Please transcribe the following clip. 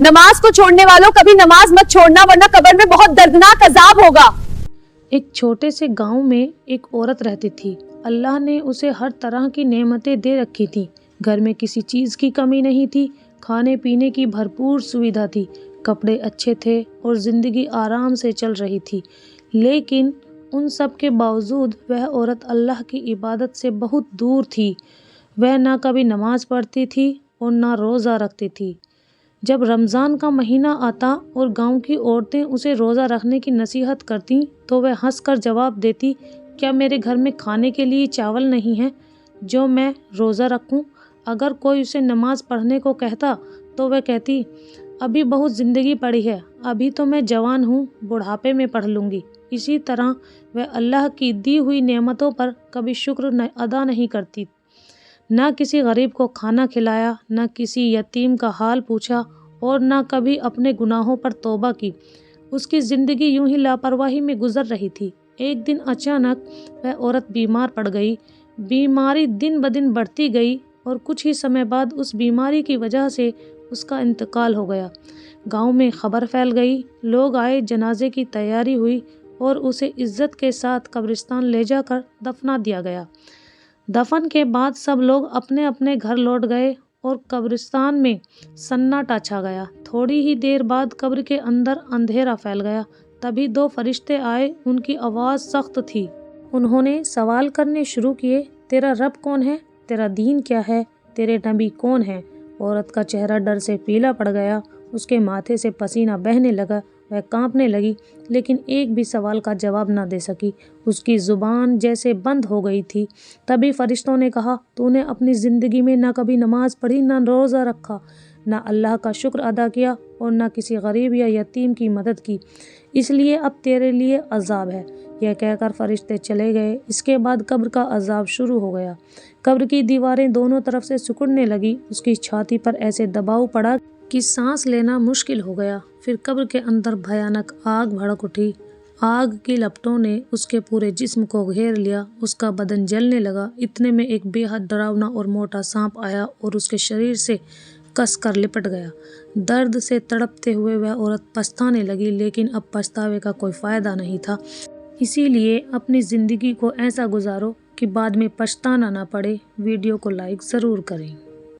नमाज को छोड़ने वालों कभी नमाज मत छोड़ना वरना कब्र में बहुत दर्दनाक अजाब होगा। एक छोटे से गांव में एक औरत रहती थी। अल्लाह ने उसे हर तरह की नेमतें दे रखी थी। घर में किसी चीज़ की कमी नहीं थी, खाने पीने की भरपूर सुविधा थी, कपड़े अच्छे थे और ज़िंदगी आराम से चल रही थी। लेकिन उन सब के बावजूद वह औरत अल्लाह की इबादत से बहुत दूर थी। वह ना कभी नमाज पढ़ती थी और ना रोज़ा रखती थी। जब रमज़ान का महीना आता और गांव की औरतें उसे रोज़ा रखने की नसीहत करती तो वह हंसकर जवाब देती, क्या मेरे घर में खाने के लिए चावल नहीं है जो मैं रोज़ा रखूं? अगर कोई उसे नमाज पढ़ने को कहता तो वह कहती, अभी बहुत ज़िंदगी पड़ी है, अभी तो मैं जवान हूँ, बुढ़ापे में पढ़ लूँगी। इसी तरह वह अल्लाह की दी हुई नेमतों पर कभी शुक्र अदा नहीं करती। ना किसी गरीब को खाना खिलाया, ना किसी यतीम का हाल पूछा और ना कभी अपने गुनाहों पर तौबा की। उसकी ज़िंदगी यूं ही लापरवाही में गुजर रही थी। एक दिन अचानक वह औरत बीमार पड़ गई। बीमारी दिन ब दिन बढ़ती गई और कुछ ही समय बाद उस बीमारी की वजह से उसका इंतकाल हो गया। गांव में खबर फैल गई, लोग आए, जनाजे की तैयारी हुई और उसे इज्जत के साथ कब्रिस्तान ले जाकर दफना दिया गया। दफन के बाद सब लोग अपने अपने घर लौट गए और कब्रिस्तान में सन्नाटा छा गया। थोड़ी ही देर बाद कब्र के अंदर अंधेरा फैल गया। तभी दो फरिश्ते आए, उनकी आवाज़ सख्त थी। उन्होंने सवाल करने शुरू किए, तेरा रब कौन है? तेरा दीन क्या है? तेरे नबी कौन है? औरत का चेहरा डर से पीला पड़ गया, उसके माथे से पसीना बहने लगा, वह कांपने लगी, लेकिन एक भी सवाल का जवाब न दे सकी। उसकी ज़ुबान जैसे बंद हो गई थी। तभी फरिश्तों ने कहा, तूने अपनी ज़िंदगी में न कभी नमाज पढ़ी, न रोज़ा रखा, न अल्लाह का शुक्र अदा किया और न किसी गरीब या यतीम की मदद की, इसलिए अब तेरे लिए अजाब है। यह कहकर फरिश्ते चले गए। इसके बाद कब्र का अजाब शुरू हो गया। कब्र की दीवारें दोनों तरफ से सिकुड़ने लगी। उसकी छाती पर ऐसे दबाव पड़ा कि सांस लेना मुश्किल हो गया। फिर कब्र के अंदर भयानक आग भड़क उठी। आग की लपटों ने उसके पूरे जिस्म को घेर लिया। उसका बदन जलने लगा। इतने में एक बेहद डरावना और मोटा सांप आया और उसके शरीर से कस कर लिपट गया। दर्द से तड़पते हुए वह औरत पछताने लगी, लेकिन अब पछतावे का कोई फ़ायदा नहीं था। इसीलिए अपनी ज़िंदगी को ऐसा गुजारो कि बाद में पछताना ना पड़े। वीडियो को लाइक ज़रूर करें।